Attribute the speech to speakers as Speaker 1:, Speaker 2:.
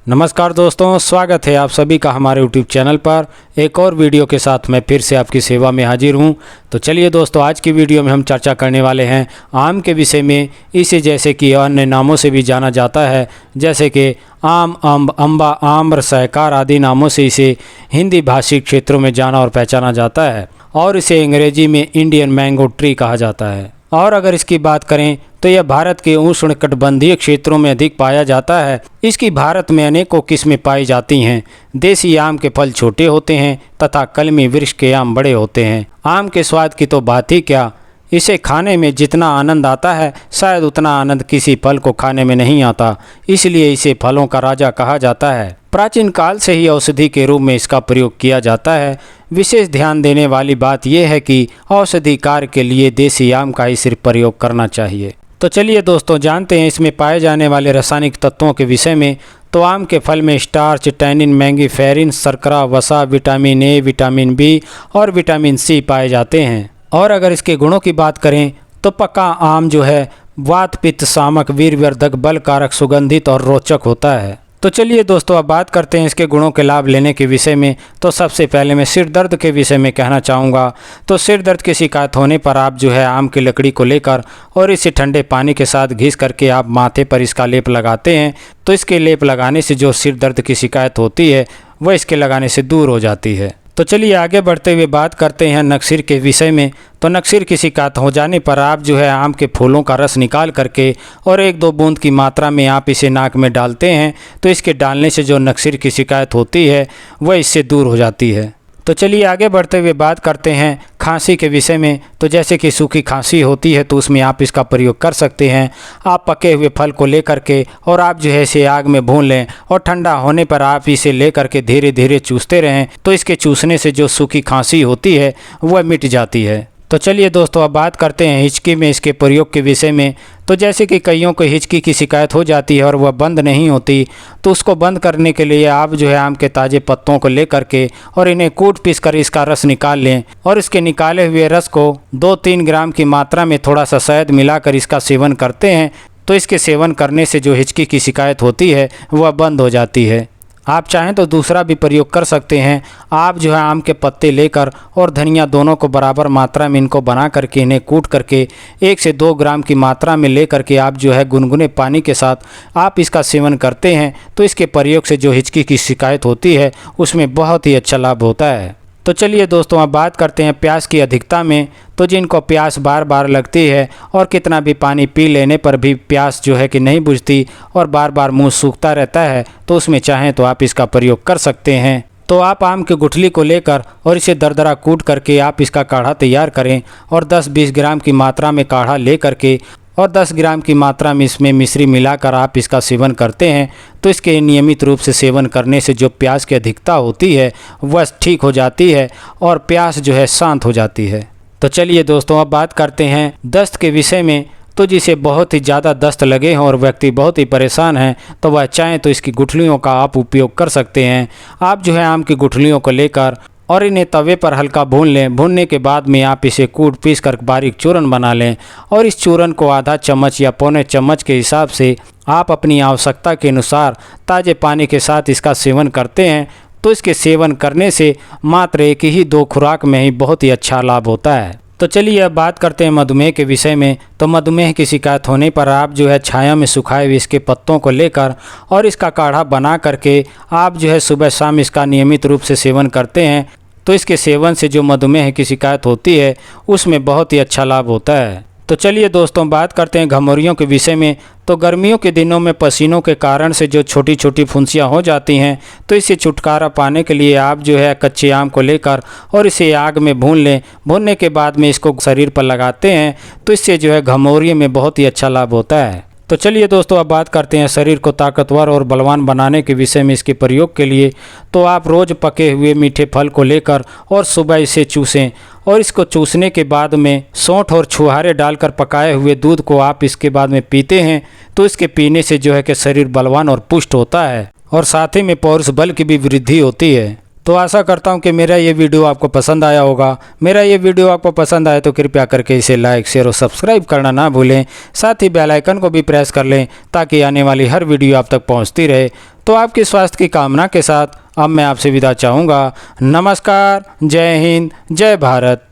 Speaker 1: नमस्कार दोस्तों, स्वागत है आप सभी का हमारे YouTube चैनल पर एक और वीडियो के साथ मैं फिर से आपकी सेवा में हाजिर हूं। तो चलिए दोस्तों, आज की वीडियो में हम चर्चा करने वाले हैं आम के विषय में। इसे जैसे कि अन्य नामों से भी जाना जाता है, जैसे कि आम, अम्ब, अम्बा, आम्र, सहकार आदि नामों से इसे हिंदी भाषी क्षेत्रों में जाना और पहचाना जाता है और इसे अंग्रेजी में इंडियन मैंगो ट्री कहा जाता है। और अगर इसकी बात करें तो यह भारत के उष्णकटिबंधीय क्षेत्रों में अधिक पाया जाता है। इसकी भारत में अनेकों किस्में पाई जाती हैं। देसी आम के फल छोटे होते हैं तथा कलमी वृक्ष के आम बड़े होते हैं। आम के स्वाद की तो बात ही क्या, इसे खाने में जितना आनंद आता है शायद उतना आनंद किसी फल को खाने में नहीं आता, इसलिए इसे फलों का राजा कहा जाता है। प्राचीन काल से ही औषधि के रूप में इसका प्रयोग किया जाता है। विशेष ध्यान देने वाली बात यह है कि औषधि कार्य के लिए देसी आम का ही सिर्फ प्रयोग करना चाहिए। तो चलिए दोस्तों, जानते हैं इसमें पाए जाने वाले रासायनिक तत्वों के विषय में। तो आम के फल में स्टार्च, टैनिन, मैंगीफेरिन, शर्करा, वसा, विटामिन ए, विटामिन बी और विटामिन सी पाए जाते हैं। और अगर इसके गुणों की बात करें तो पका आम जो है वात, पित्त, शामक, वीर्यवर्धक, बलकारक, सुगंधित और रोचक होता है। तो चलिए दोस्तों, अब बात करते हैं इसके गुणों के लाभ लेने के विषय में। तो सबसे पहले मैं सिर दर्द के विषय में कहना चाहूँगा। तो सिर दर्द की शिकायत होने पर आप जो है आम की लकड़ी को लेकर और इसे ठंडे पानी के साथ घिस करके आप माथे पर इसका लेप लगाते हैं। तो इसके लेप लगाने से जो सिर दर्द की शिकायत होती है वह इसके लगाने से दूर हो जाती है। तो चलिए आगे बढ़ते हुए बात करते हैं नक्सीर के विषय में। तो नक्सीर की शिकायत हो जाने पर आप जो है आम के फूलों का रस निकाल करके और 1-2 बूंद की मात्रा में आप इसे नाक में डालते हैं। तो इसके डालने से जो नक्सीर की शिकायत होती है वह इससे दूर हो जाती है। तो चलिए आगे बढ़ते हुए बात करते हैं खांसी के विषय में। तो जैसे कि सूखी खांसी होती है तो उसमें आप इसका प्रयोग कर सकते हैं। आप पके हुए फल को लेकर के और आप जो है इसे आग में भून लें और ठंडा होने पर आप इसे लेकर के धीरे धीरे चूसते रहें। तो इसके चूसने से जो सूखी खांसी होती है वह मिट जाती है। तो चलिए दोस्तों, अब बात करते हैं हिचकी में इसके प्रयोग के विषय में। तो जैसे कि कईयों को हिचकी की शिकायत हो जाती है और वह बंद नहीं होती, तो उसको बंद करने के लिए आप जो है आम के ताज़े पत्तों को लेकर के और इन्हें कूट पीस कर इसका रस निकाल लें और इसके निकाले हुए रस को 2-3 ग्राम की मात्रा में थोड़ा सा शहद मिलाकर इसका सेवन करते हैं। तो इसके सेवन करने से जो हिचकी की शिकायत होती है वह बंद हो जाती है। आप चाहें तो दूसरा भी प्रयोग कर सकते हैं। आप जो है आम के पत्ते लेकर और धनिया दोनों को बराबर मात्रा में इनको बना करके इन्हें कूट करके 1 से 2 ग्राम की मात्रा में ले करके आप जो है गुनगुने पानी के साथ आप इसका सेवन करते हैं। तो इसके प्रयोग से जो हिचकी की शिकायत होती है उसमें बहुत ही अच्छा लाभ होता है। तो चलिए दोस्तों, अब बात करते हैं प्यास की अधिकता में। तो जिनको प्यास बार बार लगती है और कितना भी पानी पी लेने पर भी प्यास जो है कि नहीं बुझती और बार बार मुंह सूखता रहता है, तो उसमें चाहें तो आप इसका प्रयोग कर सकते हैं। तो आप आम की गुठली को लेकर और इसे दरदरा कूट करके आप इसका काढ़ा तैयार करें और 10-20 ग्राम की मात्रा में काढ़ा ले करके और 10 ग्राम की मात्रा में इसमें मिश्री मिलाकर आप इसका सेवन करते हैं। तो इसके नियमित रूप से सेवन करने से जो प्यास की अधिकता होती है वह ठीक हो जाती है और प्यास जो है शांत हो जाती है। तो चलिए दोस्तों, अब बात करते हैं दस्त के विषय में। तो जिसे बहुत ही ज़्यादा दस्त लगे हों और व्यक्ति बहुत ही परेशान हैं तो वह चाहें तो इसकी गुठलियों का आप उपयोग कर सकते हैं। आप जो है आम की गुठलियों को लेकर और इन्हें तवे पर हल्का भून लें। भूनने के बाद में आप इसे कूट पीस कर बारीक चूरन बना लें और इस चूरन को आधा चम्मच या पौने चम्मच के हिसाब से आप अपनी आवश्यकता के अनुसार ताज़े पानी के साथ इसका सेवन करते हैं। तो इसके सेवन करने से मात्र 1 खुराक में ही बहुत ही अच्छा लाभ होता है। तो चलिए अब बात करते हैं मधुमेह के विषय में। तो मधुमेह की शिकायत होने पर आप जो है छाया में सुखाए हुए इसके पत्तों को लेकर और इसका काढ़ा बना करके आप जो है सुबह शाम इसका नियमित रूप से सेवन करते हैं। तो इसके सेवन से जो मधुमेह की शिकायत होती है उसमें बहुत ही अच्छा लाभ होता है। तो चलिए दोस्तों, बात करते हैं घमौरियों के विषय में। तो गर्मियों के दिनों में पसीनों के कारण से जो छोटी छोटी फुंसियाँ हो जाती हैं, तो इससे छुटकारा पाने के लिए आप जो है कच्चे आम को लेकर और इसे आग में भून लें। भूनने के बाद में इसको शरीर पर लगाते हैं तो इससे जो है घमौरियों में बहुत ही अच्छा लाभ होता है। तो चलिए दोस्तों, अब बात करते हैं शरीर को ताकतवर और बलवान बनाने के विषय में इसके प्रयोग के लिए। तो आप रोज़ पके हुए मीठे फल को लेकर और सुबह इसे चूसें और इसको चूसने के बाद में सौंठ और छुहारे डालकर पकाए हुए दूध को आप इसके बाद में पीते हैं। तो इसके पीने से जो है कि शरीर बलवान और पुष्ट होता है और साथ ही में पौरुष बल की भी वृद्धि होती है। तो आशा करता हूँ कि मेरा ये वीडियो आपको पसंद आया होगा। मेरा ये वीडियो आपको पसंद आए तो कृपया करके इसे लाइक, शेयर और सब्सक्राइब करना ना भूलें। साथ ही बेल आइकन को भी प्रेस कर लें ताकि आने वाली हर वीडियो आप तक पहुँचती रहे। तो आपके स्वास्थ्य की कामना के साथ अब मैं आपसे विदा चाहूँगा। नमस्कार, जय हिंद, जय भारत।